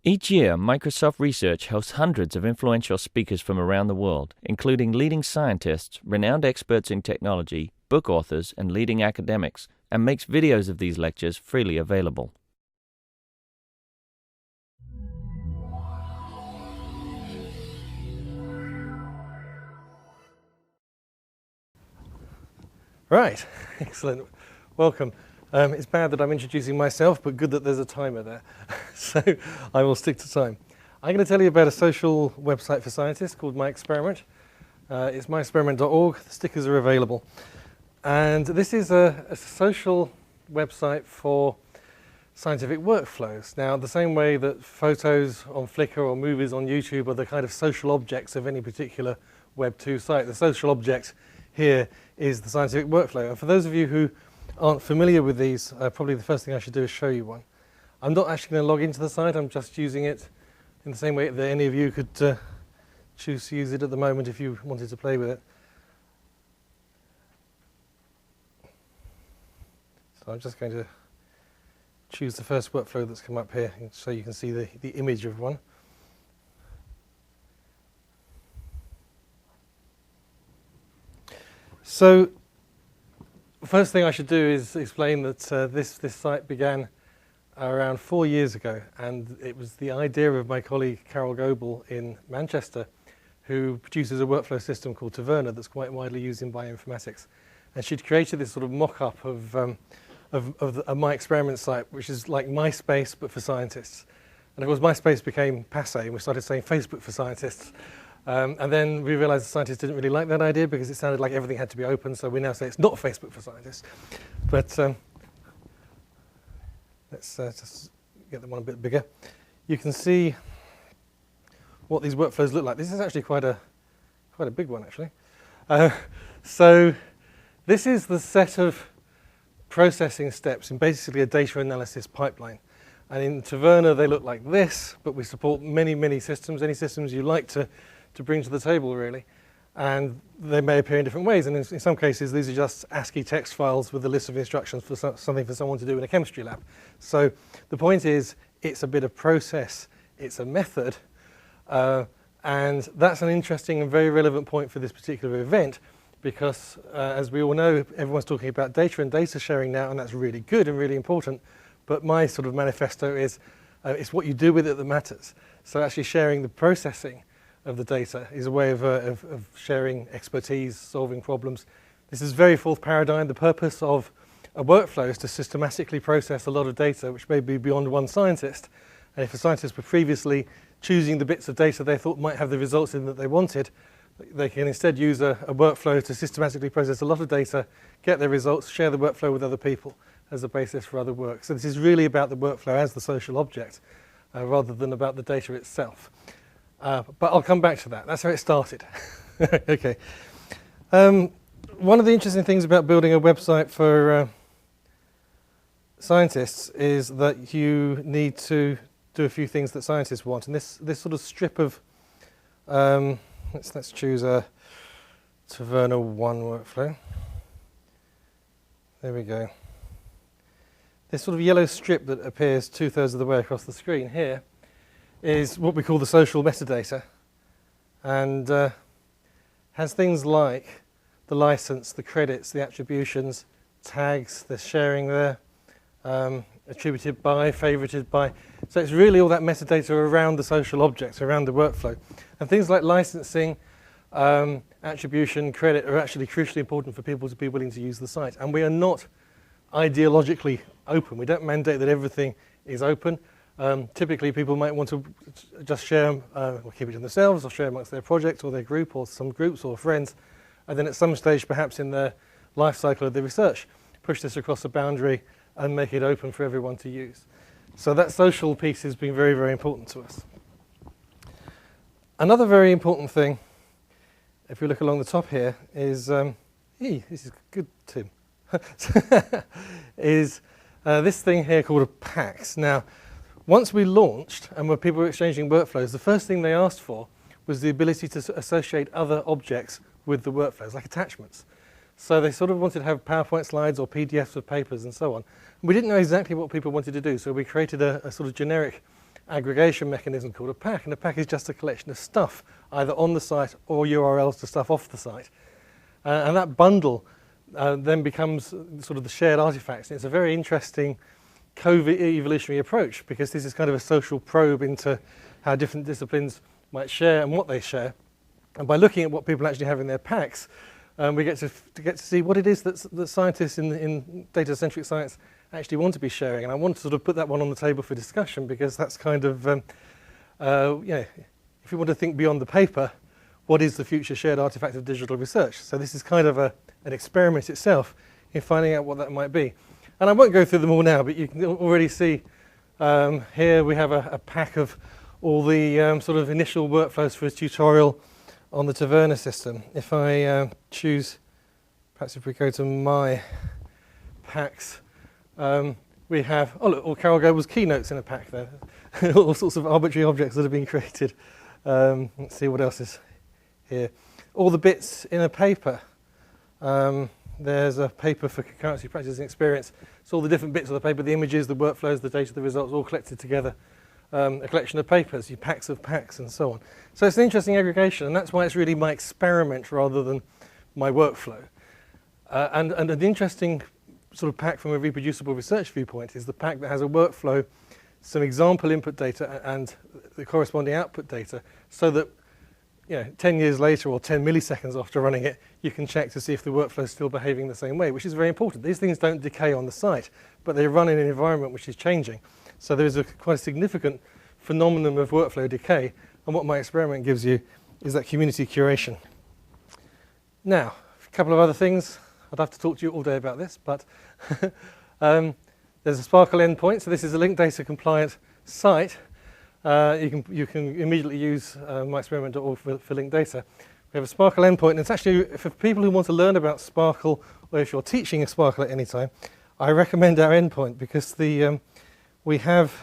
Each year, Microsoft Research hosts hundreds of influential speakers from around the world, including leading scientists, renowned experts in technology, book authors, and leading academics, and makes videos of these lectures freely available. Right, excellent. Welcome. It's bad that I'm introducing myself, but good that there's a timer there. So I will stick to time. I'm going to tell you about a social website for scientists called myExperiment. It's myExperiment.org. The stickers are available. And this is a social website for scientific workflows. Now, the same way that photos on Flickr or movies on YouTube are the kind of social objects of any particular Web 2 site, the social object here is the scientific workflow. And for those of you who aren't familiar with these, probably the first thing I should do is show you one. I'm not actually going to log into the site, I'm just using it in the same way that any of you could choose to use it at the moment if you wanted to play with it. So I'm just going to choose the first workflow that's come up here so you can see the image of one. So, first thing I should do is explain that this site began around 4 years ago, and it was the idea of my colleague Carol Goebel in Manchester, who produces a workflow system called Taverna that's quite widely used in bioinformatics. And she'd created this sort of mock-up of a myExperiment site, which is like MySpace but for scientists. And of course, MySpace became passé, and we started saying Facebook for scientists. And then we realized the scientists didn't really like that idea because it sounded like everything had to be open, so we now say it's not Facebook for scientists. But let's just get them one a bit bigger. You can see what these workflows look like. This is actually quite a big one, actually. So this is the set of processing steps in basically a data analysis pipeline. And in Taverna, they look like this, but we support many, many systems, any systems you like to bring to the table, really. And they may appear in different ways. And in some cases, these are just ASCII text files with a list of instructions for something for someone to do in a chemistry lab. So the point is, it's a bit of process. It's a method. And that's an interesting and very relevant point for this particular event, because as we all know, everyone's talking about data and data sharing now, and that's really good and really important. But my sort of manifesto is, it's what you do with it that matters. So actually sharing the processing of the data is a way of sharing expertise, solving problems. This is very fourth paradigm. The purpose of a workflow is to systematically process a lot of data, which may be beyond one scientist. And if a scientist were previously choosing the bits of data they thought might have the results in that they wanted, they can instead use a workflow to systematically process a lot of data, get their results, share the workflow with other people as a basis for other work. So this is really about the workflow as the social object, rather than about the data itself. But I'll come back to that. That's how it started. Okay. One of the interesting things about building a website for scientists is that you need to do a few things that scientists want. And this sort of strip of, let's choose a Taverna 1 workflow. There we go. This sort of yellow strip that appears 2/3 of the way across the screen here is what we call the social metadata, and has things like the license, the credits, the attributions, tags, the sharing there, attributed by, favorited by. So it's really all that metadata around the social objects, around the workflow. And things like licensing, attribution, credit are actually crucially important for people to be willing to use the site. And we are not ideologically open. We don't mandate that everything is open. Typically, people might want to just share, or keep it to themselves, or share amongst their project or their group, or some groups or friends, and then at some stage, perhaps in the life cycle of the research, push this across a boundary and make it open for everyone to use. So that social piece has been very, very important to us. Another very important thing, if we look along the top here, is, this is good, Tim, is this thing here called a PAX. Now, once we launched and when people were exchanging workflows, the first thing they asked for was the ability to associate other objects with the workflows, like attachments. So they sort of wanted to have PowerPoint slides or PDFs of papers and so on. And we didn't know exactly what people wanted to do, so we created a sort of generic aggregation mechanism called a pack, and a pack is just a collection of stuff, either on the site or URLs to stuff off the site. And that bundle then becomes sort of the shared artifacts. And it's a very interesting co-evolutionary approach, because this is kind of a social probe into how different disciplines might share and what they share. And by looking at what people actually have in their packs, we get to see what it is that scientists in data-centric science actually want to be sharing. And I want to sort of put that one on the table for discussion, because that's kind of, if you want to think beyond the paper, what is the future shared artifact of digital research? So this is kind of an experiment itself in finding out what that might be. And I won't go through them all now, but you can already see here we have a pack of all the sort of initial workflows for a tutorial on the Taverna system. If I choose, perhaps if we go to my packs, we have, oh look, all Carol Goble's keynotes in a pack there. All sorts of arbitrary objects that have been created. Let's see what else is here. All the bits in a paper. There's a paper for concurrency practice and experience. It's all the different bits of the paper, the images, the workflows, the data, the results, all collected together. A collection of papers, packs of packs, and so on. So it's an interesting aggregation, and that's why it's really my experiment rather than my workflow. And an interesting sort of pack from a reproducible research viewpoint is the pack that has a workflow, some example input data, and the corresponding output data, so that 10 years later or 10 milliseconds after running it, you can check to see if the workflow is still behaving the same way, which is very important. These things don't decay on the site, but they run in an environment which is changing. So there is quite a significant phenomenon of workflow decay, and what myExperiment gives you is that community curation. Now, a couple of other things. I'd have to talk to you all day about this, but there's a Sparkle endpoint. So this is a linked data compliant site. You can immediately use myExperiment.org for linked data. We have a Sparkle endpoint, and it's actually for people who want to learn about Sparkle, or if you're teaching a Sparkle at any time, I recommend our endpoint, because we have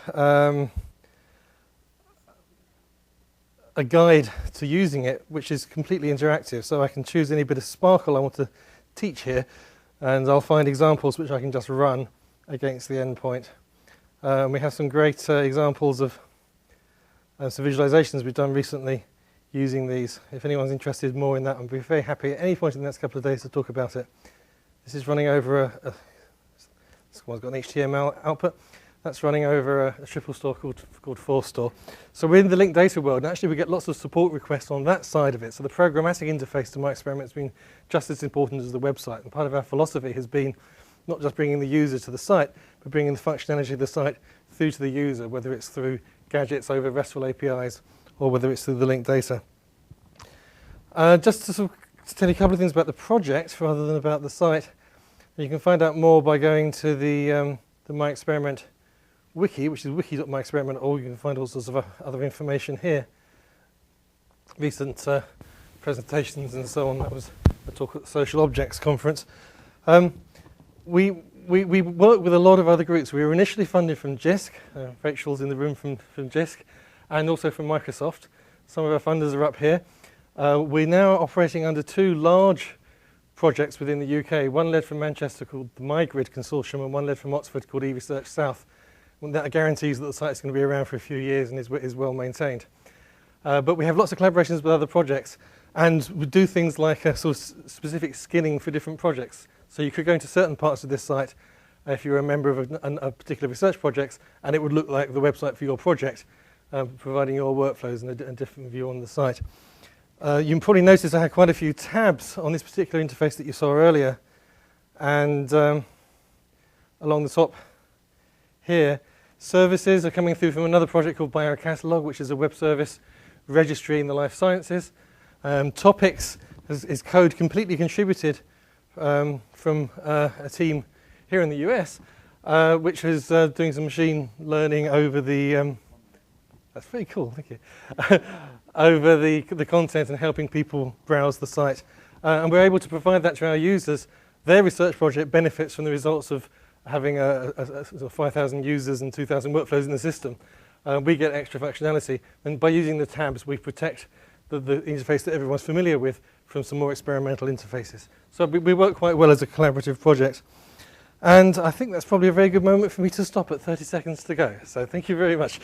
a guide to using it, which is completely interactive. So I can choose any bit of Sparkle I want to teach here, and I'll find examples which I can just run against the endpoint. We have some great examples of some visualizations we've done recently using these. If anyone's interested more in that, I'll be very happy at any point in the next couple of days to talk about it. This is running over this one's got an HTML output. That's running over a triple store called 4store. So we're in the linked data world, and actually we get lots of support requests on that side of it. So the programmatic interface to myExperiment has been just as important as the website. And part of our philosophy has been not just bringing the user to the site, but bringing the functionality of the site through to the user, whether it's through gadgets over RESTful APIs or whether it's through the linked data. Just to tell you a couple of things about the project rather than about the site. You can find out more by going to the myExperiment Wiki, which is wiki.myexperiment.org. You can find all sorts of other information here. Recent presentations and so on. That was a talk at the Social Objects Conference. We work with a lot of other groups. We were initially funded from JISC. Rachel's in the room from JISC, and also from Microsoft. Some of our funders are up here. We're now operating under two large projects within the UK, one led from Manchester called the MyGrid Consortium, and one led from Oxford called eResearch South. That guarantees that the site's going to be around for a few years and is well maintained. But we have lots of collaborations with other projects, and we do things like a sort of specific skinning for different projects. So you could go into certain parts of this site if you're a member of a particular research project, and it would look like the website for your project, providing your workflows and a different view on the site. You can probably notice I had quite a few tabs on this particular interface that you saw earlier, and along the top here, services are coming through from another project called BioCatalog, which is a web service registry in the life sciences. Topics is code completely contributed from a team here in the US, which is doing some machine learning over the that's very cool, thank you. Over the content and helping people browse the site. And we're able to provide that to our users. Their research project benefits from the results of having a 5,000 users and 2,000 workflows in the system. We get extra functionality, and by using the tabs, we protect the interface that everyone's familiar with from some more experimental interfaces. So we work quite well as a collaborative project. And I think that's probably a very good moment for me to stop at 30 seconds to go. So thank you very much.